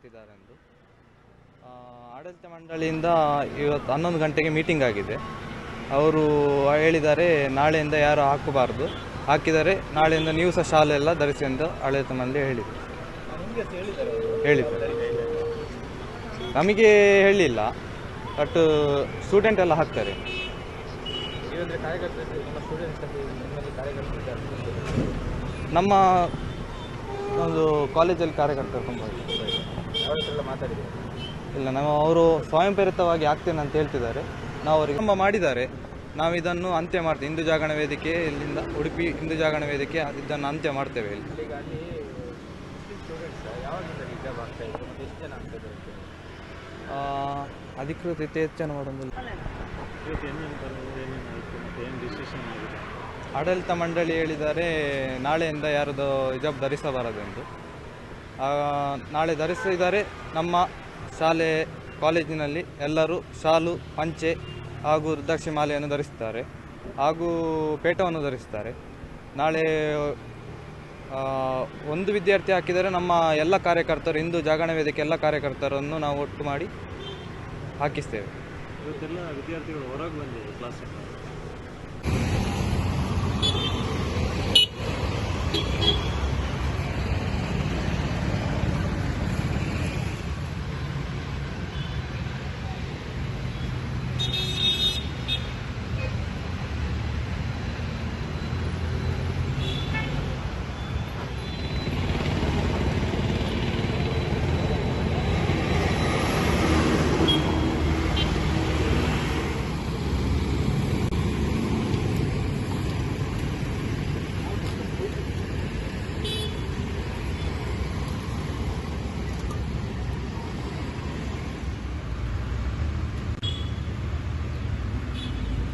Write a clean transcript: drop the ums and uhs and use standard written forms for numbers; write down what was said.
ಕೊಟ್ಟಿದ್ದಾರೆಂದು. ಆಡಳಿತ ಮಂಡಳಿಯಿಂದ ಇವತ್ತು 11 ಗಂಟೆಗೆ ಮೀಟಿಂಗ್ ಆಗಿದೆ. ಅವರು ಹೇಳಿದ್ದಾರೆ ನಾಳೆಯಿಂದ ಯಾರು ಹಾಕಬಾರ್ದು, ಹಾಕಿದರೆ ನಾಳೆಯಿಂದ ನೀವು ಸಹ ಶಾಲೆ ಎಲ್ಲ ಧರಿಸಿ ಎಂದು ಆಡಳಿತ ಮಂಡಳಿ ಹೇಳಿದೆ. ನಮಗೆ ಹೇಳಿಲ್ಲ, ಬಟ್ ಸ್ಟೂಡೆಂಟ್ ಎಲ್ಲ ಹಾಕ್ತಾರೆ. ನಮ್ಮ ಒಂದು ಕಾಲೇಜಲ್ಲಿ ಕಾರ್ಯಕರ್ತರು ತುಂಬ ಇಲ್ಲ, ನಾವು ಅವರು ಸ್ವಯಂ ಪ್ರೇರಿತವಾಗಿ ಆಗ್ತೇನೆ ಅಂತ ಹೇಳ್ತಿದ್ದಾರೆ. ನಾವು ಅವರಿಗೆ ತುಂಬ ಮಾಡಿದ್ದಾರೆ. ನಾವು ಇದನ್ನು ಅಂತ್ಯ ಮಾಡ್ತೇವೆ. ಹಿಂದೂ ಜಾಗರಣ ವೇದಿಕೆ ಇಲ್ಲಿಂದ ಉಡುಪಿ ಹಿಂದೂ ಜಾಗರಣ ವೇದಿಕೆ ಇದನ್ನು ಅಂತ್ಯ ಮಾಡ್ತೇವೆ. ಇಲ್ಲಿ ಅಧಿಕೃತ ಹೆಚ್ಚನ ಮಾಡೋದಿಲ್ಲ. ಆಡಳಿತ ಮಂಡಳಿ ಹೇಳಿದ್ದಾರೆ ನಾಳೆಯಿಂದ ಯಾರದು ಹಿಜಾಬ್ ಧರಿಸಬಾರದೆಂದು. ನಾಳೆ ಧರಿಸಿದರೆ ನಮ್ಮ ಶಾಲೆ ಕಾಲೇಜಿನಲ್ಲಿ ಎಲ್ಲರೂ ಶಾಲು, ಪಂಚೆ ಹಾಗೂ ರುದ್ರಾಕ್ಷಿ ಮಾಲೆಯನ್ನು ಧರಿಸುತ್ತಾರೆ ಹಾಗೂ ಪೇಟವನ್ನು ಧರಿಸುತ್ತಾರೆ. ನಾಳೆ ಒಂದು ವಿದ್ಯಾರ್ಥಿ ಹಾಕಿದರೆ ನಮ್ಮ ಎಲ್ಲ ಕಾರ್ಯಕರ್ತರು, ಹಿಂದೂ ಜಾಗರಣ ವೇದಿಕೆ ಎಲ್ಲ ಕಾರ್ಯಕರ್ತರನ್ನು ನಾವು ಒಟ್ಟು ಮಾಡಿ ಹಾಕಿಸ್ತೇವೆ. ಇವತ್ತೆಲ್ಲ ವಿದ್ಯಾರ್ಥಿಗಳು ಹೊರಗೆ ಬಂದಿದೆ ಕ್ಲಾಸಿಗೆ.